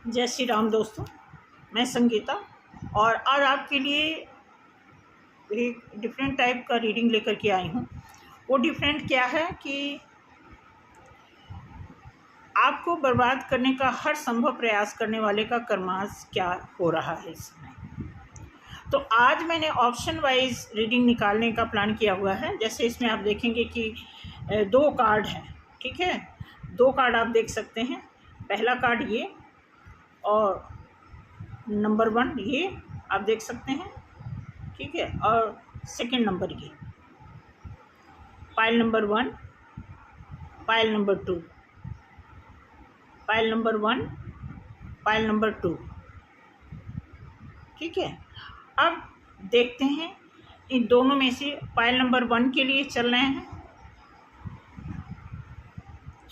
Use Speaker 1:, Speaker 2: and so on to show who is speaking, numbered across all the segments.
Speaker 1: जय श्री राम दोस्तों, मैं संगीता और आज आपके लिए एक डिफरेंट टाइप का रीडिंग लेकर के आई हूँ। वो डिफरेंट क्या है कि आपको बर्बाद करने का हर संभव प्रयास करने वाले का कर्माश क्या हो रहा है इस समय। तो आज मैंने ऑप्शन वाइज रीडिंग निकालने का प्लान किया हुआ है। जैसे इसमें आप देखेंगे कि 2 कार्ड हैं, ठीक है। 2 कार्ड आप देख सकते हैं। पहला कार्ड ये और नंबर 1 ये आप देख सकते हैं, ठीक है। और सेकंड नंबर ये pile number 1, pile number 2, pile number 1, pile number 2, ठीक है। अब देखते हैं इन दोनों में से पाइल नंबर 1 के लिए चल रहे हैं।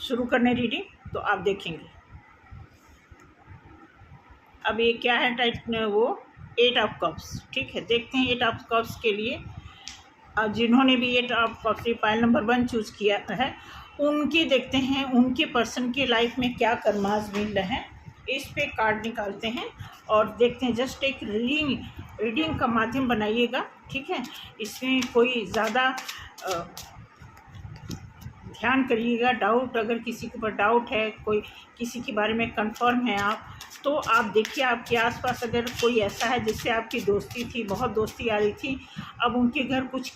Speaker 1: शुरू करने रीडिंग तो आप देखेंगे अब ये क्या है टाइप में, वो 8 ऑफ कप्स, ठीक है। देखते हैं 8 ऑफ कप्स के लिए जिन्होंने भी 8 of cups pile number 1 choose किया है उनकी देखते हैं उनके पर्सन की लाइफ में क्या कर्माश मिल रहे हैं। इस पे कार्ड निकालते हैं और देखते हैं। जस्ट एक रीडिंग का माध्यम बनाइएगा, ठीक है। इसमें कोई ज़्यादा ध्यान करिएगा। डाउट, अगर किसी के ऊपर डाउट है, कोई किसी के बारे में कंफर्म है आप, तो आप देखिए आपके आसपास अगर कोई ऐसा है जिससे आपकी दोस्ती थी, बहुत दोस्ती आ रही थी, अब उनके घर कुछ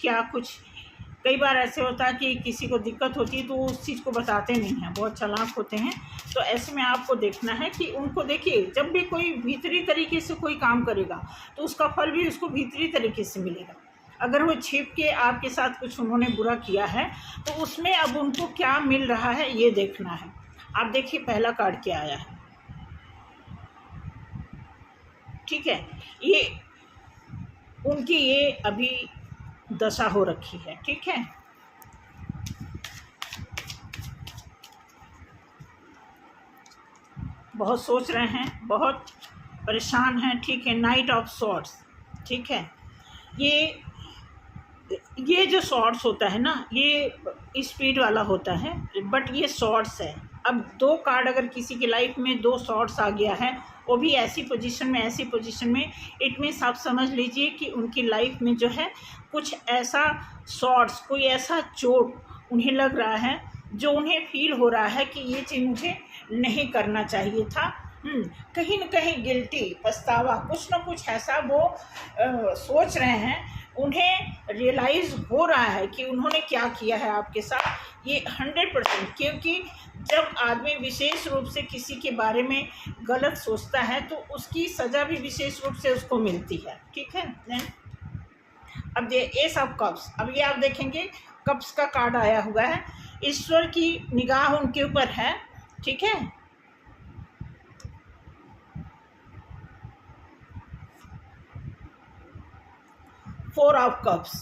Speaker 1: कई बार ऐसे होता है कि किसी को दिक्कत होती है तो उस चीज़ को बताते नहीं हैं, बहुत चालाक होते हैं। तो ऐसे में आपको देखना है कि उनको देखिए, जब भी कोई भीतरी तरीके से कोई काम करेगा तो उसका फल भी उसको भीतरी तरीके से मिलेगा। अगर वो छिप के आपके साथ कुछ उन्होंने बुरा किया है तो उसमें अब उनको क्या मिल रहा है ये देखना है। आप देखिए पहला कार्ड क्या आया है, ठीक है। ये उनकी ये अभी दशा हो रखी है, ठीक है। बहुत सोच रहे हैं, बहुत परेशान हैं, ठीक है। नाइट ऑफ सॉर्ड्स, ठीक है। ये जो सॉर्ड्स होता है ना, ये स्पीड वाला होता है, बट ये सॉर्ड्स है। अब 2 कार्ड अगर किसी की लाइफ में 2 सॉर्ड्स आ गया है, वो भी ऐसी पोजीशन में, इट मीन्स आप समझ लीजिए कि उनकी लाइफ में जो है कुछ ऐसा सॉर्ड्स, कोई ऐसा चोट उन्हें लग रहा है जो उन्हें फील हो रहा है कि ये चीज़ मुझे नहीं करना चाहिए था। कहीं न कहीं गिल्टी, पछतावा, कुछ न कुछ ऐसा वो सोच रहे हैं। उन्हें रियलाइज़ हो रहा है कि उन्होंने क्या किया है आपके साथ, ये 100%। क्योंकि जब आदमी विशेष रूप से किसी के बारे में गलत सोचता है तो उसकी सज़ा भी विशेष रूप से उसको मिलती है, ठीक है। अब ये एस ऑफ कप्स, अब ये आप देखेंगे कप्स का कार्ड आया हुआ है। ईश्वर की निगाह उनके ऊपर है, ठीक है। Four of cups.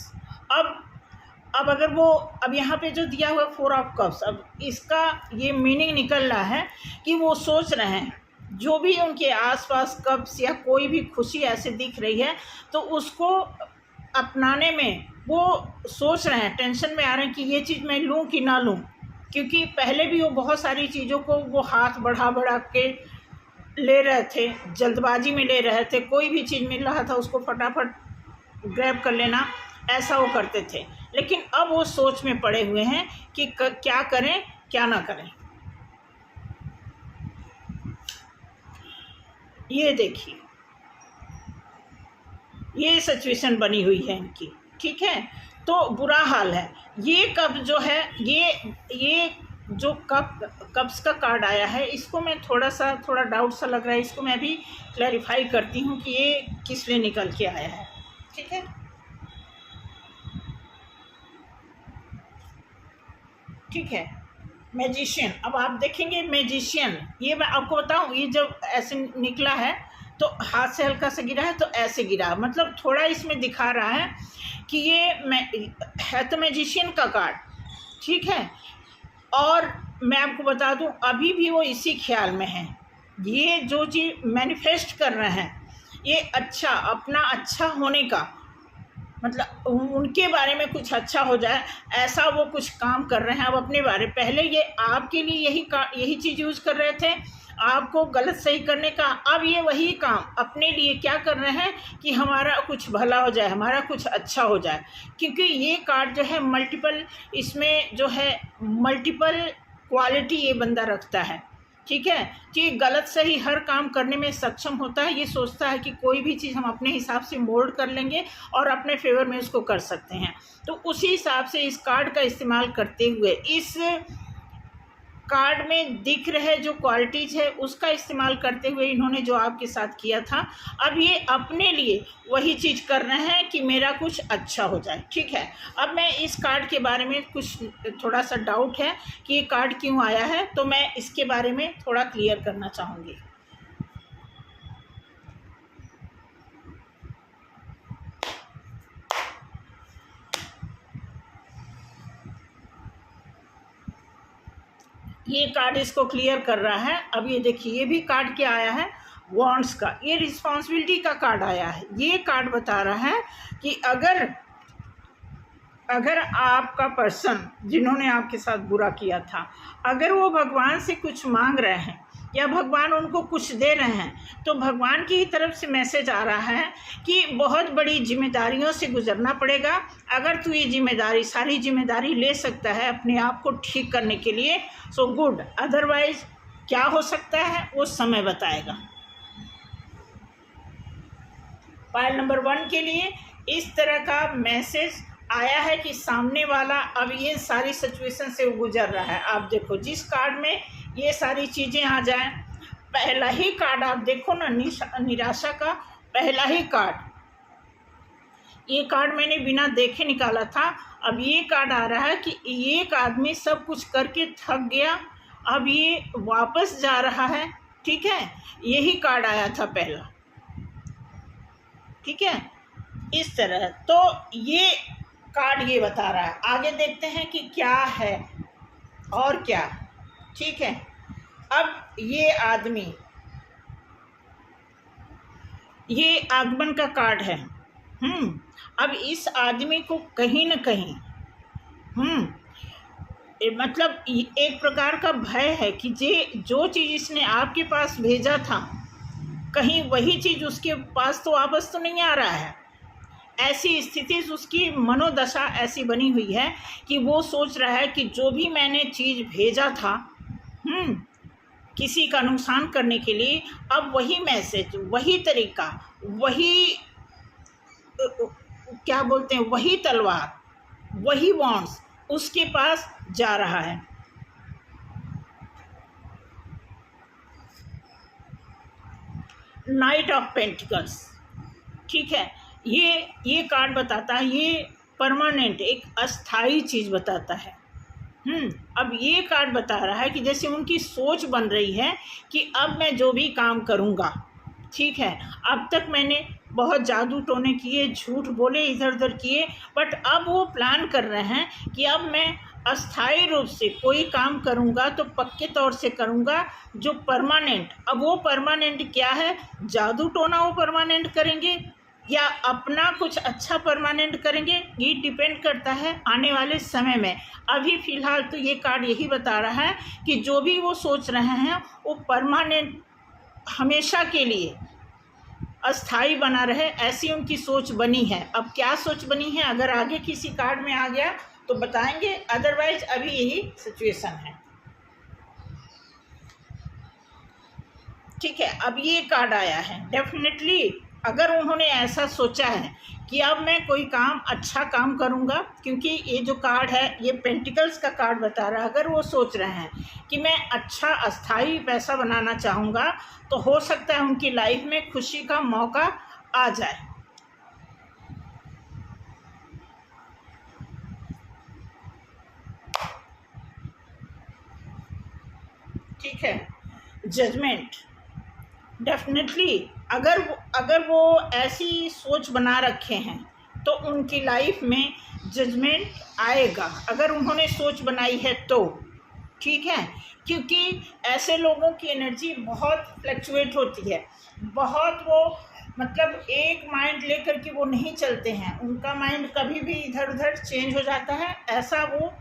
Speaker 1: अब अगर वो अब यहाँ पे जो दिया हुआ 4 ऑफ कप्स, अब इसका ये मीनिंग निकल रहा है कि वो सोच रहे हैं जो भी उनके आसपास कप्स या कोई भी खुशी ऐसे दिख रही है तो उसको अपनाने में वो सोच रहे हैं, टेंशन में आ रहे हैं कि ये चीज़ मैं लूँ कि ना लूँ। क्योंकि पहले भी वो बहुत सारी चीज़ों को वो हाथ बढ़ा के ले रहे थे, जल्दबाजी में ले रहे थे। कोई भी चीज़ मिल रहा था उसको फटाफट ग्रैब कर लेना, ऐसा वो करते थे। लेकिन अब वो सोच में पड़े हुए हैं कि क्या करें क्या ना करें। ये देखिए ये सिचुएशन बनी हुई है इनकी, ठीक है। तो बुरा हाल है। ये कप जो है, ये जो कप्स का कार्ड आया है, इसको मैं थोड़ा डाउट सा लग रहा है। इसको मैं भी क्लैरिफाई करती हूँ कि ये किस लिए निकल के आया है, ठीक है। ठीक है, मैजिशियन। अब आप देखेंगे मैजिशियन, ये मैं आपको बताऊं, ये जब ऐसे निकला है तो हाथ से हल्का सा गिरा है तो ऐसे गिरा, मतलब थोड़ा इसमें दिखा रहा है कि ये है तो मैजिशियन का कार्ड, ठीक है। और मैं आपको बता दूं अभी भी वो इसी ख्याल में है। ये जो चीज़ मैनिफेस्ट कर रहे हैं, ये अपना अच्छा होने का, मतलब उनके बारे में कुछ अच्छा हो जाए, ऐसा वो कुछ काम कर रहे हैं अब अपने बारे। पहले ये आपके लिए यही चीज़ यूज़ कर रहे थे, आपको गलत सही करने का। अब ये वही काम अपने लिए क्या कर रहे हैं कि हमारा कुछ भला हो जाए, हमारा कुछ अच्छा हो जाए, क्योंकि ये कार्ड जो है मल्टीपल, इसमें जो है मल्टीपल क्वालिटी ये बंदा रखता है, ठीक है, कि गलत सही हर काम करने में सक्षम होता है। ये सोचता है कि कोई भी चीज़ हम अपने हिसाब से मोल्ड कर लेंगे और अपने फेवर में उसको कर सकते हैं। तो उसी हिसाब से इस कार्ड का इस्तेमाल करते हुए, इस कार्ड में दिख रहे जो क्वालिटीज़ है उसका इस्तेमाल करते हुए इन्होंने जो आपके साथ किया था, अब ये अपने लिए वही चीज़ कर रहे हैं कि मेरा कुछ अच्छा हो जाए, ठीक है। अब मैं इस कार्ड के बारे में कुछ थोड़ा सा डाउट है कि ये कार्ड क्यों आया है, तो मैं इसके बारे में थोड़ा क्लियर करना चाहूँगी। ये कार्ड इसको क्लियर कर रहा है। अब ये देखिए, ये भी कार्ड क्या आया है, वॉन्ड्स का, ये रिस्पॉन्सिबिलिटी का कार्ड आया है। ये कार्ड बता रहा है कि अगर आपका पर्सन जिन्होंने आपके साथ बुरा किया था, अगर वो भगवान से कुछ मांग रहे हैं या भगवान उनको कुछ दे रहे हैं, तो भगवान की ही तरफ से मैसेज आ रहा है कि बहुत बड़ी जिम्मेदारियों से गुजरना पड़ेगा। अगर तू ये जिम्मेदारी, सारी जिम्मेदारी ले सकता है अपने आप को ठीक करने के लिए, सो गुड, अदरवाइज क्या हो सकता है वो समय बताएगा। पाइल नंबर 1 के लिए इस तरह का मैसेज आया है कि सामने वाला अब ये सारी सिचुएशन से वो गुजर रहा है। आप देखो, जिस कार्ड में ये सारी चीज़ें आ जाएं, पहला ही कार्ड आप देखो ना, निराशा का पहला ही कार्ड, ये कार्ड मैंने बिना देखे निकाला था। अब ये कार्ड आ रहा है कि एक आदमी सब कुछ करके थक गया, अब ये वापस जा रहा है, ठीक है। यही कार्ड आया था पहला, ठीक है, इस तरह। तो ये कार्ड ये बता रहा है। आगे देखते हैं कि क्या है और क्या, ठीक है। अब ये आदमी, ये आगमन का कार्ड है। अब इस आदमी को कहीं न कहीं मतलब एक प्रकार का भय है कि जो चीज़ इसने आपके पास भेजा था, कहीं वही चीज़ उसके पास तो वापस तो नहीं आ रहा है। ऐसी स्थिति, उसकी मनोदशा ऐसी बनी हुई है कि वो सोच रहा है कि जो भी मैंने चीज़ भेजा था किसी का नुकसान करने के लिए, अब वही मैसेज, वही तरीका, वही क्या बोलते हैं, वही तलवार, वही वॉन्ड्स उसके पास जा रहा है। नाइट ऑफ पेंटिकल्स, ठीक है। ये कार्ड बताता है, ये परमानेंट एक अस्थाई चीज़ बताता है। अब ये कार्ड बता रहा है कि जैसे उनकी सोच बन रही है कि अब मैं जो भी काम करूँगा, ठीक है, अब तक मैंने बहुत जादू टोने किए, झूठ बोले, इधर उधर किए, बट अब वो प्लान कर रहे हैं कि अब मैं अस्थाई रूप से कोई काम करूँगा तो पक्के तौर से करूँगा, जो परमानेंट। अब वो परमानेंट क्या है, जादू टोना वो परमानेंट करेंगे या अपना कुछ अच्छा परमानेंट करेंगे, ये डिपेंड करता है आने वाले समय में। अभी फ़िलहाल तो ये कार्ड यही बता रहा है कि जो भी वो सोच रहे हैं वो परमानेंट, हमेशा के लिए अस्थाई बना रहे, ऐसी उनकी सोच बनी है। अब क्या सोच बनी है, अगर आगे किसी कार्ड में आ गया तो बताएंगे, अदरवाइज अभी यही सिचुएशन है, ठीक है। अब ये कार्ड आया है, डेफिनेटली अगर उन्होंने ऐसा सोचा है कि अब मैं कोई काम, अच्छा काम करूंगा, क्योंकि ये जो कार्ड है ये पेंटिकल्स का कार्ड बता रहा है, अगर वो सोच रहे हैं कि मैं अच्छा अस्थाई पैसा बनाना चाहूँगा, तो हो सकता है उनकी लाइफ में खुशी का मौका आ जाए। ठीक है, जजमेंट, डेफिनेटली अगर वो ऐसी सोच बना रखे हैं तो उनकी लाइफ में जजमेंट आएगा, अगर उन्होंने सोच बनाई है तो, ठीक है। क्योंकि ऐसे लोगों की एनर्जी बहुत फ्लक्चुएट होती है, बहुत, वो मतलब एक माइंड लेकर के वो नहीं चलते हैं, उनका माइंड कभी भी इधर उधर चेंज हो जाता है। ऐसा वो,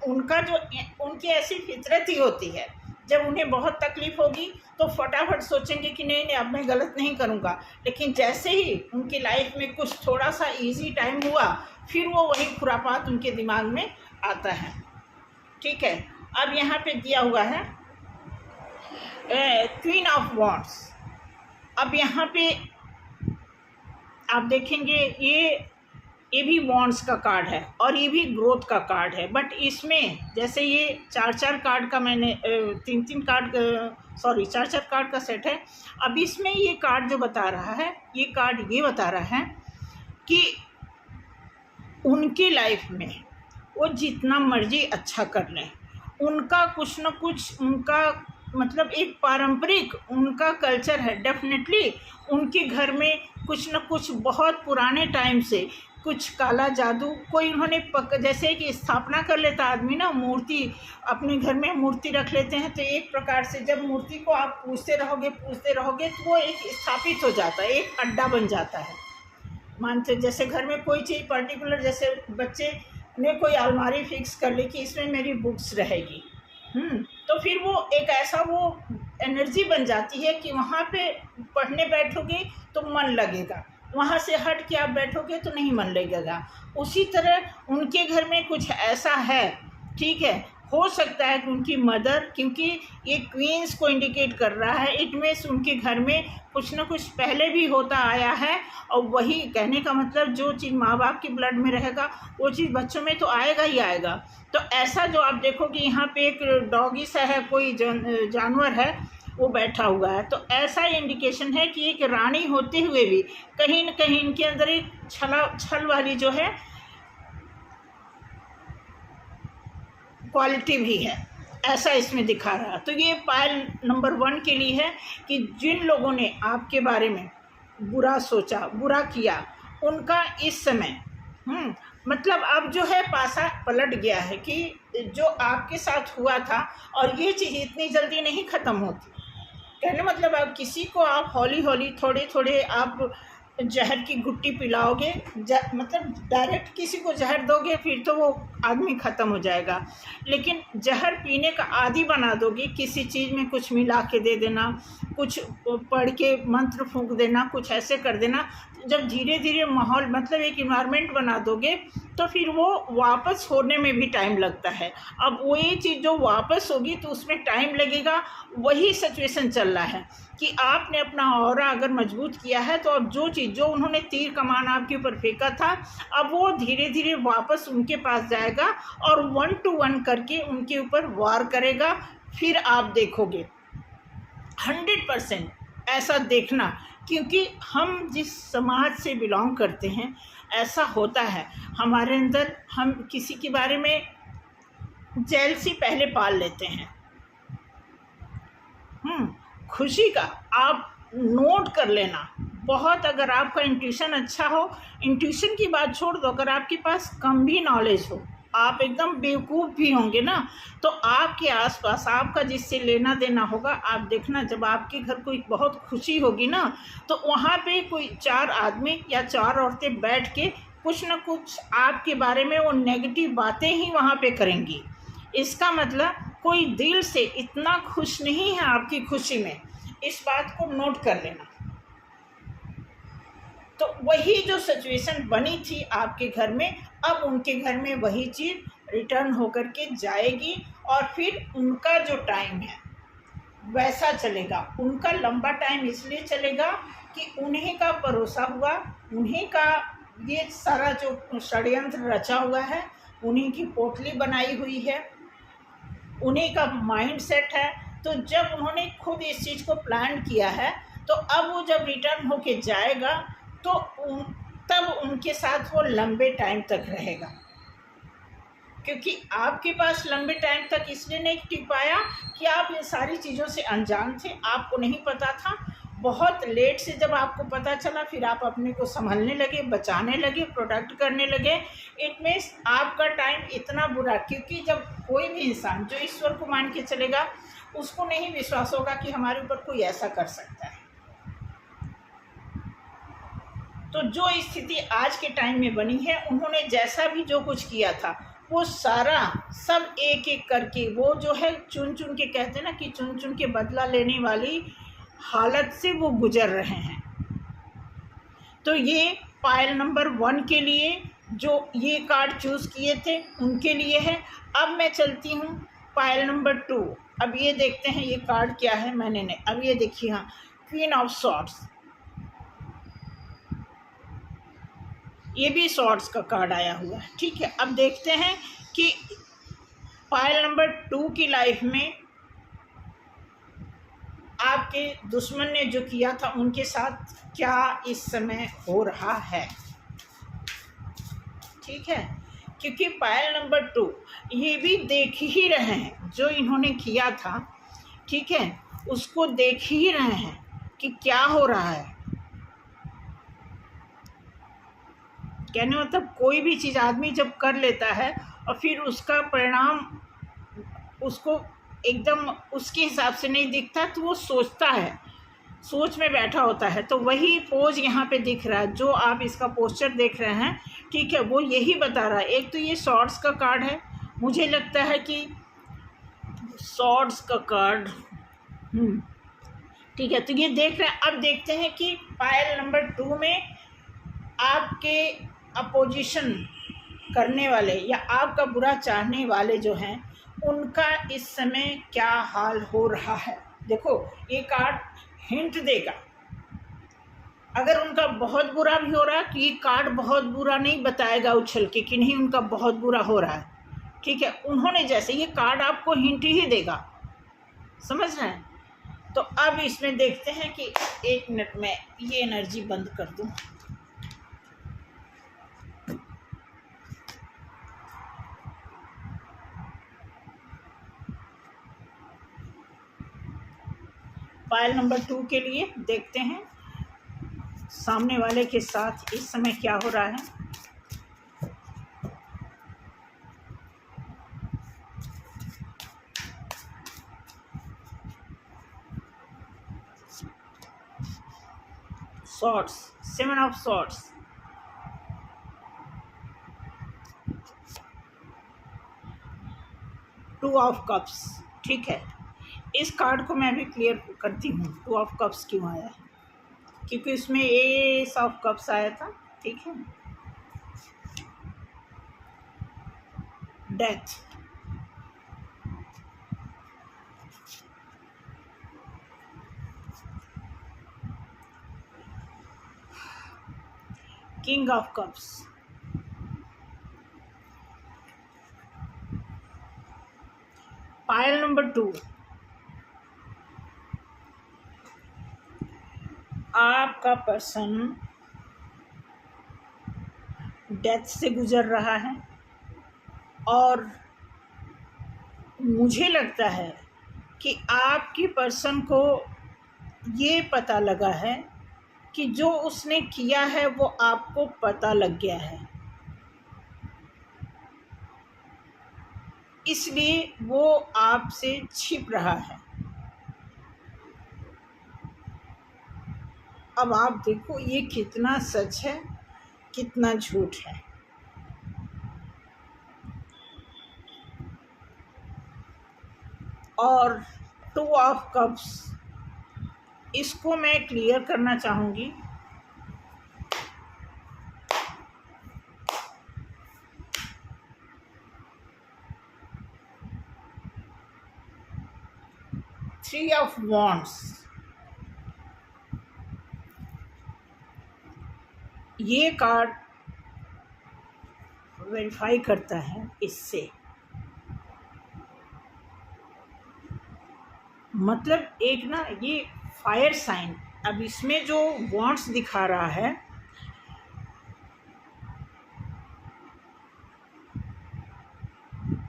Speaker 1: उनका जो, उनकी ऐसी फितरत ही होती है। जब उन्हें बहुत तकलीफ़ होगी तो फटाफट सोचेंगे कि नहीं नहीं अब मैं गलत नहीं करूँगा, लेकिन जैसे ही उनकी लाइफ में कुछ थोड़ा सा इजी टाइम हुआ फिर वो वही खुरापात उनके दिमाग में आता है। ठीक है, अब यहाँ पे दिया हुआ है क्वीन ऑफ वॉन्ड्स। अब यहाँ पे आप देखेंगे ये भी वॉन्ड्स का कार्ड है और ये भी ग्रोथ का कार्ड है, बट इसमें जैसे ये चार कार्ड का मैंने चार कार्ड का सेट है। अब इसमें ये कार्ड जो बता रहा है, ये कार्ड ये बता रहा है कि उनकी लाइफ में वो जितना मर्जी अच्छा कर लें, उनका कुछ न कुछ उनका मतलब एक पारंपरिक उनका कल्चर है। डेफिनेटली उनके घर में कुछ न कुछ बहुत पुराने टाइम से कुछ काला जादू कोई उन्होंने जैसे कि स्थापना कर लेता आदमी ना, मूर्ति अपने घर में मूर्ति रख लेते हैं, तो एक प्रकार से जब मूर्ति को आप पूजते रहोगे तो वो एक स्थापित हो जाता है, एक अड्डा बन जाता है। मानते जैसे घर में कोई चीज़ पर्टिकुलर, जैसे बच्चे ने कोई अलमारी फिक्स कर ली कि इसमें मेरी बुक्स रहेगी, तो फिर वो एक ऐसा वो एनर्जी बन जाती है कि वहाँ पे पढ़ने बैठोगे तो मन लगेगा, वहाँ से हट के आप बैठोगे तो नहीं मन लगेगा। उसी तरह उनके घर में कुछ ऐसा है, ठीक है, हो सकता है कि उनकी मदर, क्योंकि ये क्वींस को इंडिकेट कर रहा है, इट मीन्स उनके घर में कुछ ना कुछ पहले भी होता आया है, और वही कहने का मतलब जो चीज़ माँ बाप की ब्लड में रहेगा वो चीज़ बच्चों में तो आएगा ही आएगा। तो ऐसा जो आप देखो कि यहाँ पे एक डॉगी सा है, कोई जानवर है वो बैठा हुआ है, तो ऐसा इंडिकेशन है कि एक रानी होते हुए भी कहीं न कहीं इनके अंदर एक छल वाली जो है क्वालिटी भी है, ऐसा इसमें दिखा रहा। तो ये पायल नंबर 1 के लिए है कि जिन लोगों ने आपके बारे में बुरा सोचा, बुरा किया, उनका इस समय मतलब अब जो है पासा पलट गया है कि जो आपके साथ हुआ था, और ये चीज़ इतनी जल्दी नहीं ख़त्म होती। कहने मतलब अब किसी को आप हौली हौली थोड़े थोड़े आप जहर की गुट्टी पिलाओगे, मतलब डायरेक्ट किसी को जहर दोगे फिर तो वो आदमी ख़त्म हो जाएगा, लेकिन जहर पीने का आदी बना दोगे, किसी चीज़ में कुछ मिला के दे देना, कुछ पढ़ के मंत्र फूंक देना, कुछ ऐसे कर देना, जब धीरे धीरे माहौल मतलब एक इन्वायरमेंट बना दोगे तो फिर वो वापस होने में भी टाइम लगता है। अब वो ये चीज़ जो वापस होगी तो उसमें टाइम लगेगा। वही सिचुएशन चल रहा है कि आपने अपना ऑरा अगर मजबूत किया है तो अब जो चीज़ जो उन्होंने तीर कमान आपके ऊपर फेंका था, अब वो धीरे धीरे वापस उनके पास जाएगा और 1 to 1 करके उनके ऊपर वार करेगा। फिर आप देखोगे 100% ऐसा देखना, क्योंकि हम जिस समाज से बिलोंग करते हैं ऐसा होता है हमारे अंदर, हम किसी के बारे में जेलसी पहले पाल लेते हैं। खुशी का आप नोट कर लेना बहुत, अगर आपका इंट्यूशन अच्छा हो, इंट्यूशन की बात छोड़ दो, अगर आपके पास कम भी नॉलेज हो, आप एकदम बेवकूफ़ भी होंगे ना, तो आपके आसपास आपका जिससे लेना देना होगा, आप देखना जब आपके घर कोई बहुत खुशी होगी ना, तो वहाँ पे कोई 4 आदमी या 4 औरतें बैठ के कुछ न कुछ आपके बारे में वो नेगेटिव बातें ही वहाँ पे करेंगी। इसका मतलब कोई दिल से इतना खुश नहीं है आपकी खुशी में, इस बात को नोट कर लेना। तो वही जो सिचुएशन बनी थी आपके घर में, अब उनके घर में वही चीज़ रिटर्न होकर के जाएगी, और फिर उनका जो टाइम है वैसा चलेगा। उनका लंबा टाइम इसलिए चलेगा कि उन्हीं का भरोसा हुआ, उन्हीं का ये सारा जो षड्यंत्र रचा हुआ है, उन्हीं की पोटली बनाई हुई है, उन्हीं का माइंड सेट है। तो जब उन्होंने खुद इस चीज़ को प्लान किया है, तो अब वो जब रिटर्न होके जाएगा तो तब उनके साथ वो लंबे टाइम तक रहेगा। क्योंकि आपके पास लंबे टाइम तक इसलिए नहीं टिक पाया कि आप इन सारी चीज़ों से अनजान थे, आपको नहीं पता था। बहुत लेट से जब आपको पता चला, फिर आप अपने को संभलने लगे, बचाने लगे, प्रोटेक्ट करने लगे। इट मीन्स आपका टाइम इतना बुरा, क्योंकि जब कोई भी इंसान जो ईश्वर को मान के चलेगा, उसको नहीं विश्वास होगा कि हमारे ऊपर कोई ऐसा कर सकता है। तो जो स्थिति आज के टाइम में बनी है, उन्होंने जैसा भी जो कुछ किया था वो सारा सब एक एक करके वो जो है चुन चुन के, कहते हैं ना कि चुन चुन के बदला लेने वाली हालत से वो गुजर रहे हैं। तो ये पायल नंबर 1 के लिए जो ये कार्ड चूज़ किए थे उनके लिए है। अब मैं चलती हूँ पायल नंबर 2। अब ये देखते हैं ये कार्ड क्या है। मैंने नहीं, अब ये देखिए, हाँ, क्वीन ऑफ सॉर्ड्स, ये भी सॉर्ड्स का कार्ड आया हुआ है। ठीक है, अब देखते हैं कि पायल नंबर 2 की लाइफ में आपके दुश्मन ने जो किया था उनके साथ क्या इस समय हो रहा है। ठीक है, क्योंकि पायल नंबर 2 ये भी देख ही रहे हैं जो इन्होंने किया था। ठीक है, उसको देख ही रहे हैं कि क्या हो रहा है। कहने मतलब कोई भी चीज़ आदमी जब कर लेता है और फिर उसका परिणाम उसको एकदम उसके हिसाब से नहीं दिखता तो वो सोचता है, सोच में बैठा होता है। तो वही पोज यहाँ पे दिख रहा है, जो आप इसका पोस्चर देख रहे हैं। ठीक है, वो यही बता रहा है। एक तो ये सॉर्ड्स का कार्ड है, मुझे लगता है कि सॉर्ड्स का कार्ड। ठीक है, तो ये देख रहे हैं। अब देखते हैं कि पायल नंबर 2 में आपके अपोजिशन करने वाले या आपका बुरा चाहने वाले जो हैं उनका इस समय क्या हाल हो रहा है। देखो ये कार्ड हिंट देगा। अगर उनका बहुत बुरा भी हो रहा है तो ये कार्ड बहुत बुरा नहीं बताएगा उछल के कि नहीं उनका बहुत बुरा हो रहा है। ठीक है, उन्होंने जैसे ये कार्ड आपको हिंट ही देगा, समझ रहे हैं। तो अब इसमें देखते हैं कि 1 मिनट में ये एनर्जी बंद कर दूं। पायल नंबर 2 के लिए देखते हैं सामने वाले के साथ इस समय क्या हो रहा है। Swords, 7 of swords, two of cups. ठीक है, इस कार्ड को मैं भी क्लियर करती हूँ 2 ऑफ कप्स क्यों आया है, क्योंकि इसमें एस ऑफ कप्स आया था। ठीक है, death, king of cups, pile number 2 आपका पर्सन डेथ से गुजर रहा है और मुझे लगता है कि आपकी पर्सन को ये पता लगा है कि जो उसने किया है वो आपको पता लग गया है, इसलिए वो आपसे छिप रहा है। अब आप देखो ये कितना सच है कितना झूठ है। और 2 ऑफ कप्स, इसको मैं क्लियर करना चाहूँगी। थ्री ऑफ वॉन्ड्स, ये कार्ड वेरीफाई करता है इससे, मतलब एक ना ये फायर साइन। अब इसमें जो वॉन्ड्स दिखा रहा है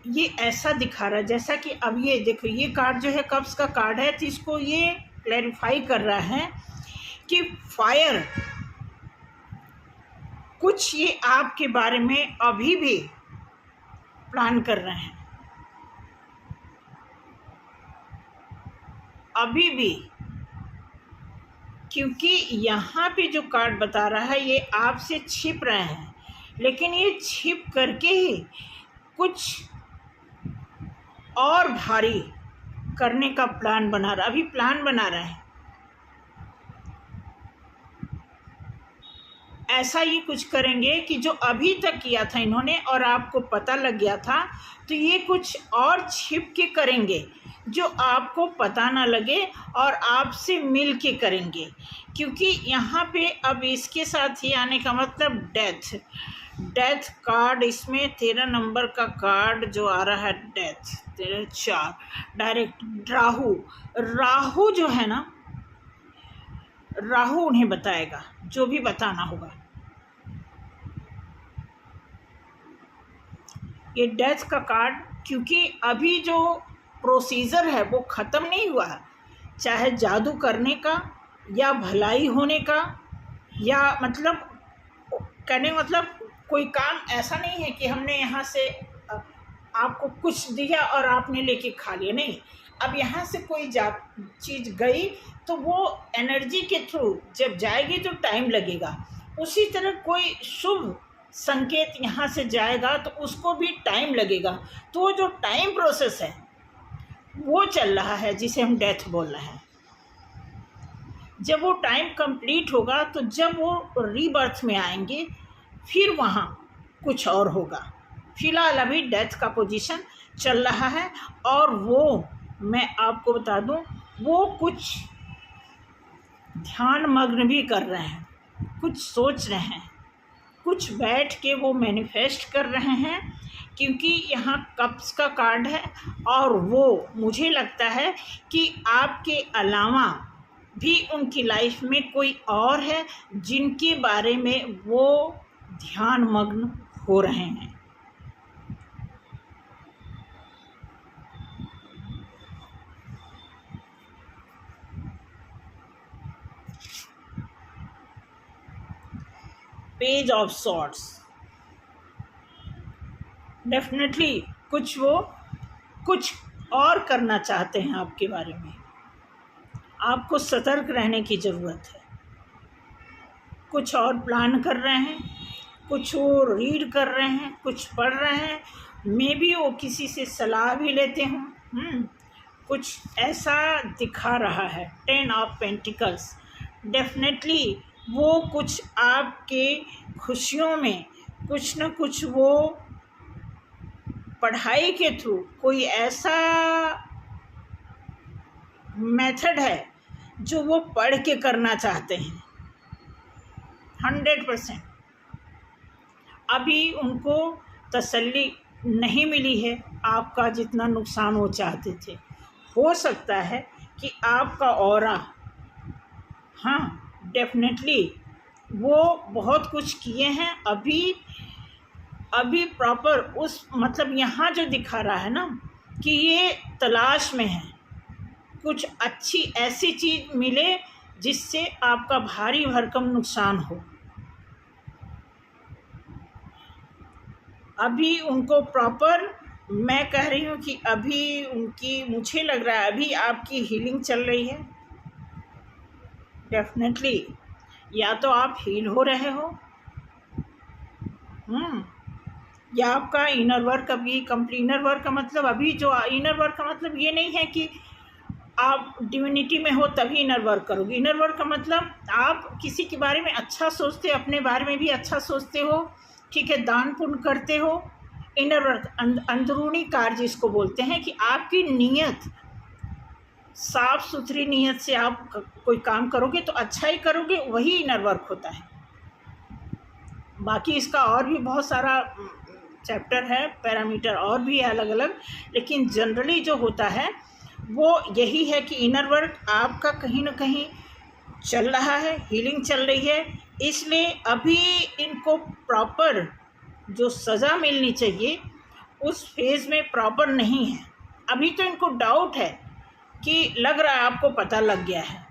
Speaker 1: ये ऐसा दिखा रहा है जैसा कि अब ये देखो ये कार्ड जो है कप्स का कार्ड है, तो इसको ये क्लैरिफाई कर रहा है कि फायर कुछ ये आपके बारे में अभी भी प्लान कर रहे हैं, अभी भी। क्योंकि यहाँ पे जो कार्ड बता रहा है ये आपसे छिप रहे हैं, लेकिन ये छिप करके ही कुछ और भारी करने का प्लान बना रहा, अभी प्लान बना रहा है। ऐसा ही कुछ करेंगे कि जो अभी तक किया था इन्होंने और आपको पता लग गया था, तो ये कुछ और छिप के करेंगे जो आपको पता ना लगे और आपसे मिल के करेंगे। क्योंकि यहाँ पे अब इसके साथ ही आने का मतलब डेथ कार्ड, इसमें 13 नंबर का कार्ड जो आ रहा है, डेथ 4 डायरेक्ट राहु जो है ना, राहु उन्हें बताएगा जो भी बताना होगा। ये डेथ का कार्ड, क्योंकि अभी जो प्रोसीजर है वो ख़त्म नहीं हुआ है, चाहे जादू करने का या भलाई होने का, या मतलब कहने मतलब कोई काम ऐसा नहीं है कि हमने यहाँ से आपको कुछ दिया और आपने लेके खा लिया, नहीं। अब यहाँ से कोई चीज़ गई तो वो एनर्जी के थ्रू जब जाएगी तो टाइम लगेगा। उसी तरह कोई शुभ संकेत यहाँ से जाएगा तो उसको भी टाइम लगेगा। तो जो टाइम प्रोसेस है वो चल रहा है, जिसे हम डेथ बोल रहे हैं। जब वो टाइम कंप्लीट होगा तो जब वो रीबर्थ में आएंगे फिर वहाँ कुछ और होगा। फिलहाल अभी डेथ का पोजीशन चल रहा है, और वो मैं आपको बता दूं, वो कुछ ध्यान मग्न भी कर रहे हैं, कुछ सोच रहे हैं, कुछ बैठ के वो मैनिफेस्ट कर रहे हैं। क्योंकि यहाँ कप्स का कार्ड है, और वो मुझे लगता है कि आपके अलावा भी उनकी लाइफ में कोई और है जिनके बारे में वो ध्यान मग्न हो रहे हैं। पेज ऑफ सॉर्ड्स, डेफिनेटली वो कुछ और करना चाहते हैं आपके बारे में। आपको सतर्क रहने की ज़रूरत है। कुछ और प्लान कर रहे हैं, कुछ और रीड कर रहे हैं, कुछ पढ़ रहे हैं, मे बी वो किसी से सलाह भी लेते हों। कुछ ऐसा दिखा रहा है। 10 ऑफ पेंटिकल्स, डेफिनेटली वो कुछ आपके खुशियों में कुछ न कुछ वो पढ़ाई के थ्रू कोई ऐसा मेथड है जो वो पढ़ के करना चाहते हैं। 100% अभी उनको तसल्ली नहीं मिली है आपका जितना नुकसान वो चाहते थे। हो सकता है कि आपका ऑरा, हाँ डेफिनेटली वो बहुत कुछ किए हैं, अभी प्रॉपर उस मतलब यहाँ जो दिखा रहा है ना कि ये तलाश में है, कुछ अच्छी ऐसी चीज़ मिले जिससे आपका भारी भरकम नुकसान हो। अभी उनको प्रॉपर, मैं कह रही हूँ कि अभी उनकी, मुझे लग रहा है अभी आपकी हीलिंग चल रही है। डेफिनेटली या तो आप हील हो रहे हो, या आपका इनर वर्क अभी कंप्लीट। इनर वर्क का मतलब अभी जो इनर वर्क का मतलब ये नहीं है कि आप डिविनिटी में हो तभी इनर वर्क करोगे। इनर वर्क का मतलब आप किसी के बारे में अच्छा सोचते हो, अपने बारे में भी अच्छा सोचते हो, ठीक है, दान पुण्य करते हो। इनर वर्क अंदरूनी कार्य जिसको बोलते हैं कि आपकी नीयत, साफ सुथरी नीयत से आप कोई काम करोगे तो अच्छा ही करोगे, वही इनर वर्क होता है। बाकी इसका और भी बहुत सारा चैप्टर है, पैरामीटर और भी है अलग अलग, लेकिन जनरली जो होता है वो यही है कि इनर वर्क आपका कहीं ना कहीं चल रहा है, हीलिंग चल रही है। इसलिए अभी इनको प्रॉपर जो सज़ा मिलनी चाहिए उस फेज़ में प्रॉपर नहीं है। अभी तो इनको डाउट है कि लग रहा है आपको पता लग गया है,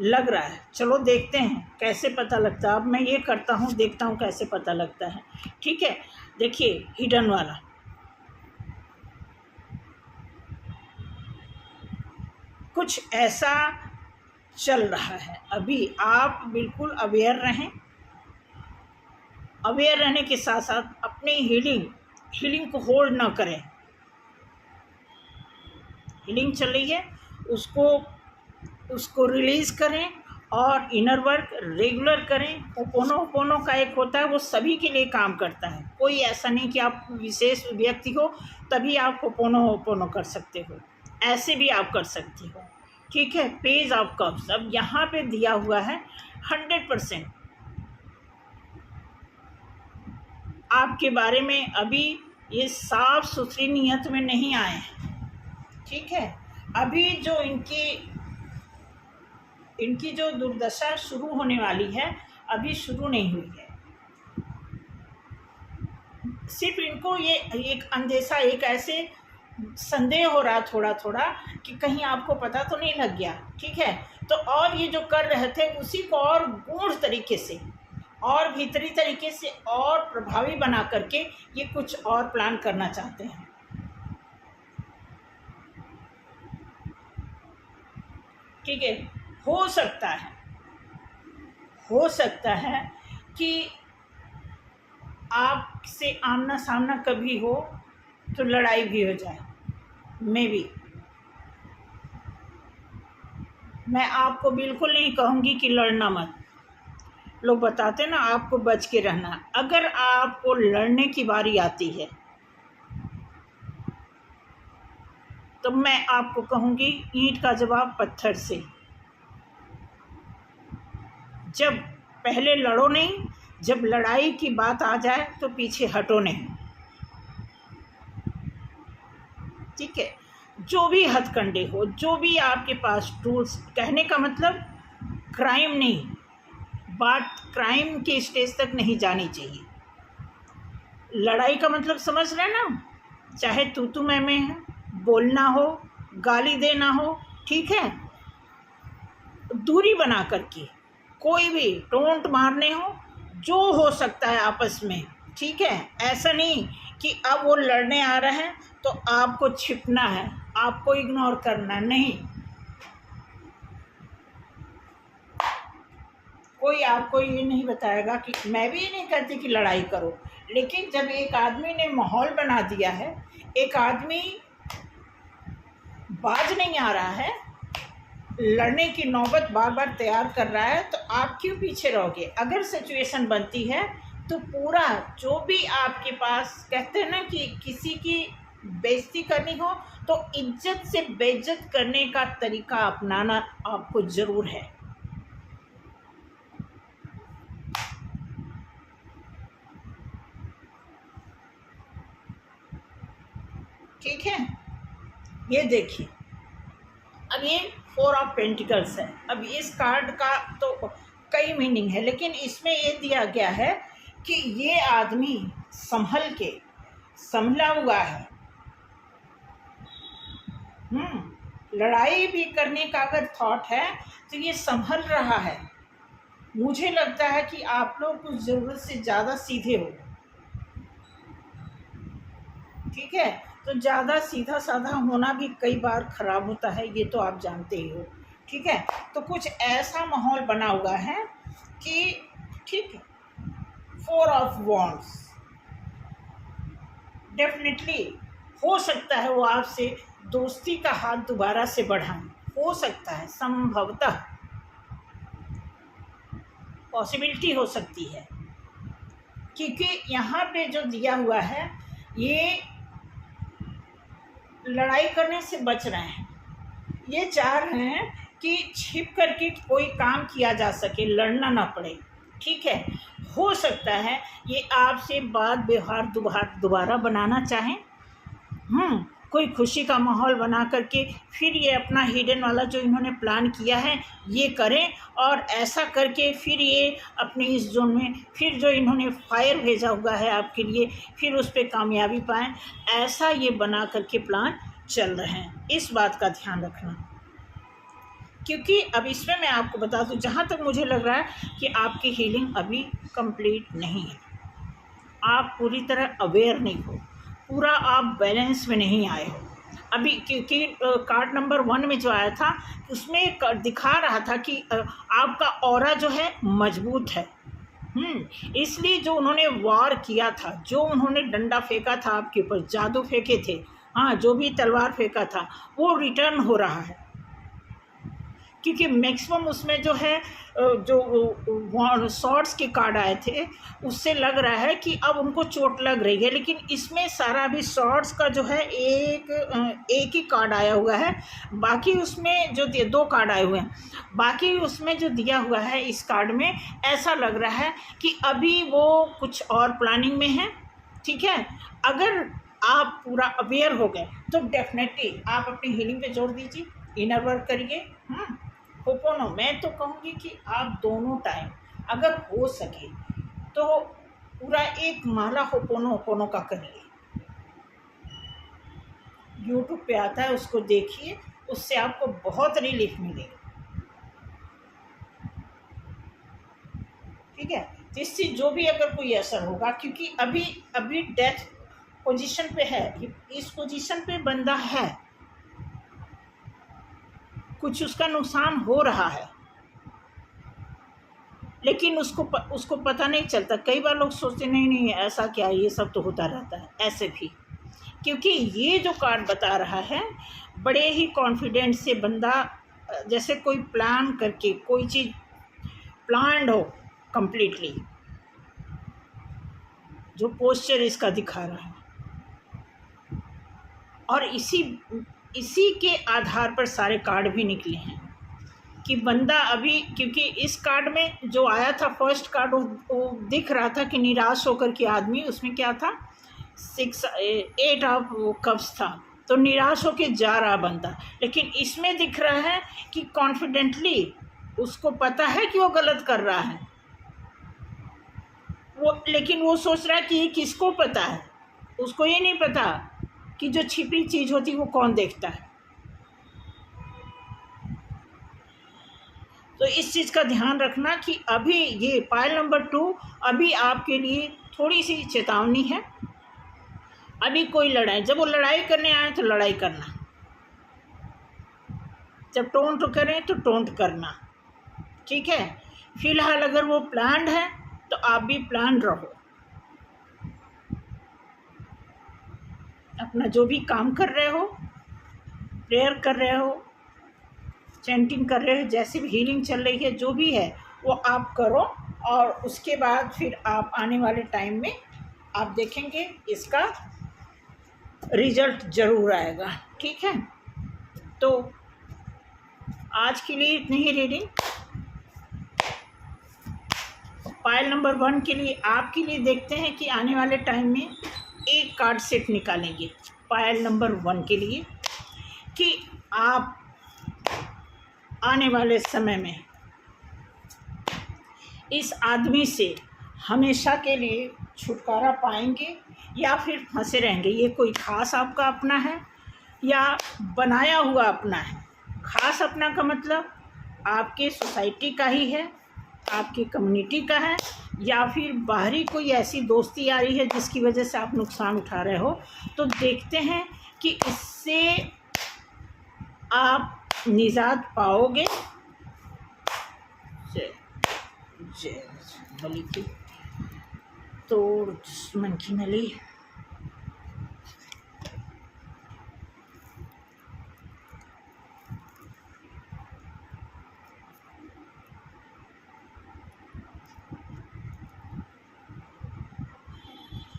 Speaker 1: लग रहा है। चलो देखते हैं कैसे पता लगता है। अब मैं ये करता हूँ, देखता हूँ कैसे पता लगता है। ठीक है, देखिए हिडन वाला, कुछ ऐसा चल रहा है। अभी आप बिल्कुल अवेयर रहें। अवेयर रहने के साथ साथ अपनी हीलिंग हीलिंग को होल्ड ना करें। हीलिंग चल रही है, उसको रिलीज़ करें और इनर वर्क रेगुलर करें। होपोनो का एक होता है, वो सभी के लिए काम करता है। कोई ऐसा नहीं कि आप विशेष व्यक्ति हो तभी आप होपोनो कर सकते हो, ऐसे भी आप कर सकते हो। ठीक है, पेज ऑफ कप्स अब यहाँ पे दिया हुआ है 100% आपके बारे में। अभी ये साफ सुथरी नीयत में नहीं आए हैं। ठीक है, अभी जो इनकी जो दुर्दशा शुरू होने वाली है अभी शुरू नहीं हुई है। सिर्फ इनको ये एक अंदेशा, एक ऐसे संदेह हो रहा थोड़ा थोड़ा कि कहीं आपको पता तो नहीं लग गया। ठीक है, तो और ये जो कर रहे थे उसी को और गूढ़ तरीके से और भीतरी तरीके से और प्रभावी बना करके ये कुछ और प्लान करना चाहते हैं। ठीक है, हो सकता है कि आपसे आमना सामना कभी हो तो लड़ाई भी हो जाए। मे बी मैं आपको बिल्कुल नहीं कहूँगी कि लड़ना मत। लोग बताते ना आपको बच के रहना। अगर आपको लड़ने की बारी आती है तो मैं आपको कहूँगी ईंट का जवाब पत्थर से। जब पहले लड़ो नहीं, जब लड़ाई की बात आ जाए तो पीछे हटो नहीं। ठीक है, जो भी हथकंडे हो, जो भी आपके पास टूल्स, कहने का मतलब क्राइम नहीं, बात क्राइम के स्टेज तक नहीं जानी चाहिए। लड़ाई का मतलब समझ रहे ना, चाहे तू मैं है, बोलना हो, गाली देना हो। ठीक है, दूरी बना करके कोई भी टोंट मारने हो, जो हो सकता है आपस में। ठीक है, ऐसा नहीं कि अब वो लड़ने आ रहे हैं तो आपको छिपना है, आपको इग्नोर करना नहीं। कोई आपको ये नहीं बताएगा कि मैं भी ये नहीं कहती कि लड़ाई करो, लेकिन जब एक आदमी ने माहौल बना दिया है, एक आदमी बाज नहीं आ रहा है, लड़ने की नौबत बार बार तैयार कर रहा है, तो आप क्यों पीछे रहोगे? अगर सिचुएशन बनती है तो पूरा जो भी आपके पास, कहते हैं ना कि किसी की बेइज्जती करनी हो तो इज्जत से बेइज्जत करने का तरीका अपनाना आपको ज़रूर है। ठीक है, ये देखिए, अब ये 4 ऑफ पेंटिकल्स है। अब इस कार्ड का तो कई मीनिंग है, लेकिन इसमें ये दिया गया है कि ये आदमी संभला हुआ है। लड़ाई भी करने का अगर थॉट है तो ये संभल रहा है। मुझे लगता है कि आप लोग कुछ ज़रूरत से ज़्यादा सीधे हो। ठीक है, तो ज़्यादा सीधा साधा होना भी कई बार ख़राब होता है, ये तो आप जानते ही हो। ठीक है, तो कुछ ऐसा माहौल बना हुआ है कि ठीक है, 4 ऑफ वॉन्ड्स, डेफिनेटली हो सकता है वो आपसे दोस्ती का हाथ दोबारा से बढ़ाएं। हो सकता है, संभवतः पॉसिबिलिटी हो सकती है, क्योंकि यहाँ पे जो दिया हुआ है ये लड़ाई करने से बच रहे हैं। ये चाह रहे हैं कि छिप करके कोई काम किया जा सके, लड़ना ना पड़े। ठीक है, हो सकता है ये आपसे बात व्यवहार दोबारा बनाना चाहें। कोई खुशी का माहौल बना करके फिर ये अपना हिडन वाला जो इन्होंने प्लान किया है ये करें, और ऐसा करके फिर ये अपने इस जोन में फिर जो इन्होंने फायर भेजा हुआ है आपके लिए, फिर उस पर कामयाबी पाएँ। ऐसा ये बना करके प्लान चल रहे हैं, इस बात का ध्यान रखना। क्योंकि अब इसमें मैं आपको बता दूं, जहाँ तक मुझे लग रहा है कि आपकी हीलिंग अभी कंप्लीट नहीं है। आप पूरी तरह अवेयर नहीं हो, पूरा आप बैलेंस में नहीं आए हो अभी। क्योंकि कार्ड नंबर 1 में जो आया था उसमें दिखा रहा था कि आपका ऑरा जो है मजबूत है। इसलिए जो उन्होंने वार किया था, जो उन्होंने डंडा फेंका था आपके ऊपर, जादू फेंके थे, हाँ, जो भी तलवार फेंका था, वो रिटर्न हो रहा है। क्योंकि मैक्सिमम उसमें जो है जो शॉर्ट्स के कार्ड आए थे, उससे लग रहा है कि अब उनको चोट लग रही है, लेकिन इसमें सारा भी शॉर्ट्स का जो है एक ही कार्ड आया हुआ है। बाकी उसमें जो दो कार्ड आए हुए हैं, बाकी उसमें जो दिया हुआ है इस कार्ड में, ऐसा लग रहा है कि अभी वो कुछ और प्लानिंग में है। ठीक है, अगर आप पूरा अवेयर हो गए तो डेफिनेटली आप अपनी हीलिंग पे जोर दीजिए, इनर वर्क करिए। होपोनो, मैं तो कहूँगी कि आप दोनों टाइम अगर हो सके तो पूरा एक माला होपोनो का करिए। यूट्यूब पे आता है, उसको देखिए, उससे आपको बहुत रिलीफ मिलेगा। ठीक है, जिससे जो भी अगर कोई असर होगा, क्योंकि अभी डेथ पोजीशन पे है, इस पोजीशन पे बंदा है, कुछ उसका नुकसान हो रहा है, लेकिन उसको पता नहीं चलता। कई बार लोग सोचते नहीं ऐसा क्या, ये सब तो होता रहता है, ऐसे भी। क्योंकि ये जो कार्ड बता रहा है, बड़े ही कॉन्फिडेंट से बंदा, जैसे कोई प्लान करके कोई चीज़ प्लान्ड हो कंप्लीटली, जो पोस्चर इसका दिखा रहा है। और इसी के आधार पर सारे कार्ड भी निकले हैं कि बंदा अभी, क्योंकि इस कार्ड में जो आया था फर्स्ट कार्ड, वो दिख रहा था कि निराश होकर के आदमी, उसमें क्या था, 8 ऑफ कप्स था, तो निराश होकर जा रहा बंदा। लेकिन इसमें दिख रहा है कि कॉन्फिडेंटली उसको पता है कि वो गलत कर रहा है, लेकिन वो सोच रहा है कि किसको पता है, उसको ये नहीं पता कि जो छिपी चीज़ होती है वो कौन देखता है। तो इस चीज़ का ध्यान रखना कि अभी ये पायल नंबर 2 अभी आपके लिए थोड़ी सी चेतावनी है। अभी कोई लड़ाई, जब वो लड़ाई करने आए तो लड़ाई करना, जब टोंट करें तो टोंट करना। ठीक है, फिलहाल अगर वो प्लान्ड है तो आप भी प्लान रहो, अपना जो भी काम कर रहे हो, प्रेयर कर रहे हो, चैंटिंग कर रहे हो, जैसे भी हीलिंग चल रही है, जो भी है वो आप करो। और उसके बाद फिर आप आने वाले टाइम में आप देखेंगे इसका रिजल्ट ज़रूर आएगा। ठीक है, तो आज के लिए इतनी ही रीडिंग। पायल नंबर 1 के लिए, आपके लिए देखते हैं कि आने वाले टाइम में एक कार्ड सेट निकालेंगे पायल नंबर 1 के लिए, कि आप आने वाले समय में इस आदमी से हमेशा के लिए छुटकारा पाएंगे या फिर फंसे रहेंगे। ये कोई ख़ास आपका अपना है या बनाया हुआ अपना है। ख़ास अपना का मतलब आपके सोसाइटी का ही है, आपकी कम्युनिटी का है, या फिर बाहरी कोई ऐसी दोस्ती आ रही है जिसकी वजह से आप नुकसान उठा रहे हो। तो देखते हैं कि इससे आप निजात पाओगे। जय बलि की तोड़ दुश्मन की नली।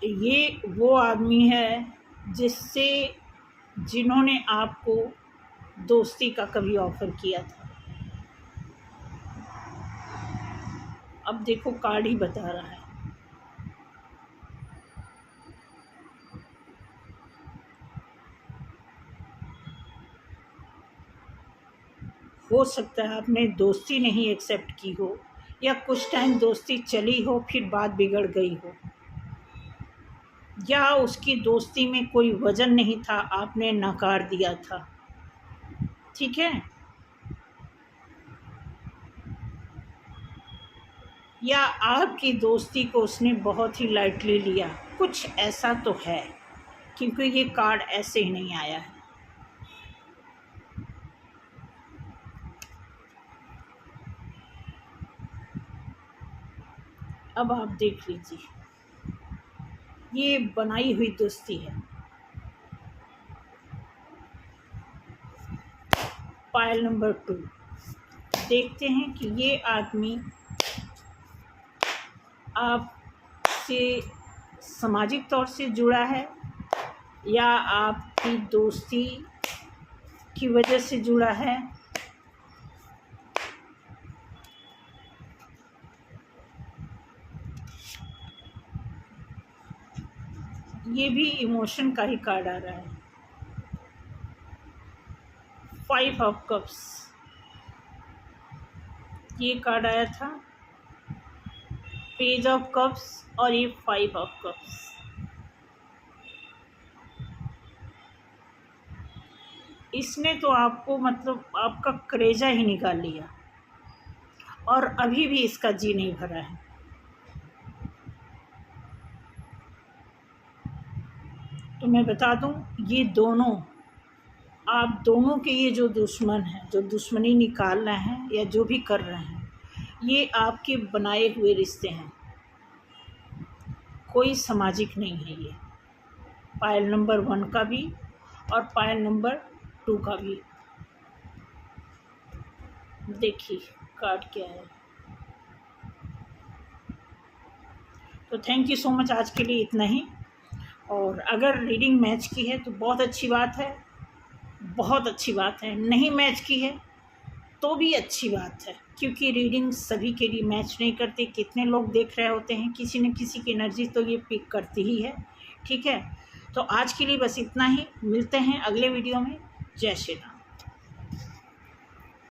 Speaker 1: ये वो आदमी है जिन्होंने आपको दोस्ती का कभी ऑफर किया था। अब देखो कार्ड ही बता रहा है। हो सकता है आपने दोस्ती नहीं एक्सेप्ट की हो, या कुछ टाइम दोस्ती चली हो फिर बात बिगड़ गई हो, या उसकी दोस्ती में कोई वजन नहीं था, आपने नकार दिया था। ठीक है, या आपकी दोस्ती को उसने बहुत ही लाइटली लिया, कुछ ऐसा तो है, क्योंकि ये कार्ड ऐसे ही नहीं आया है। अब आप देख लीजिए, ये बनाई हुई दोस्ती है। पायल नंबर 2, देखते हैं कि ये आदमी आपसे सामाजिक तौर से जुड़ा है या आपकी दोस्ती की वजह से जुड़ा है। ये भी इमोशन का ही कार्ड आ रहा है। 5 ऑफ कप्स ये कार्ड आया था, पेज ऑफ कप्स और ये 5 ऑफ कप्स। इसने तो आपको मतलब आपका कलेजा ही निकाल लिया और अभी भी इसका जी नहीं भरा है। तो मैं बता दूं, ये दोनों, आप दोनों के ये जो दुश्मन हैं, जो दुश्मनी निकाल रहे हैं या जो भी कर रहे हैं, ये आपके बनाए हुए रिश्ते हैं, कोई सामाजिक नहीं है। ये पायल नंबर 1 का भी और पायल नंबर 2 का भी। देखिए कार्ड क्या है। तो थैंक यू सो मच, आज के लिए इतना ही। और अगर रीडिंग मैच की है तो बहुत अच्छी बात है, बहुत अच्छी बात है। नहीं मैच की है तो भी अच्छी बात है, क्योंकि रीडिंग सभी के लिए मैच नहीं करती। कितने लोग देख रहे होते हैं, किसी न किसी की एनर्जी तो ये पिक करती ही है। ठीक है, तो आज के लिए बस इतना ही। मिलते हैं अगले वीडियो में। जय श्री राम।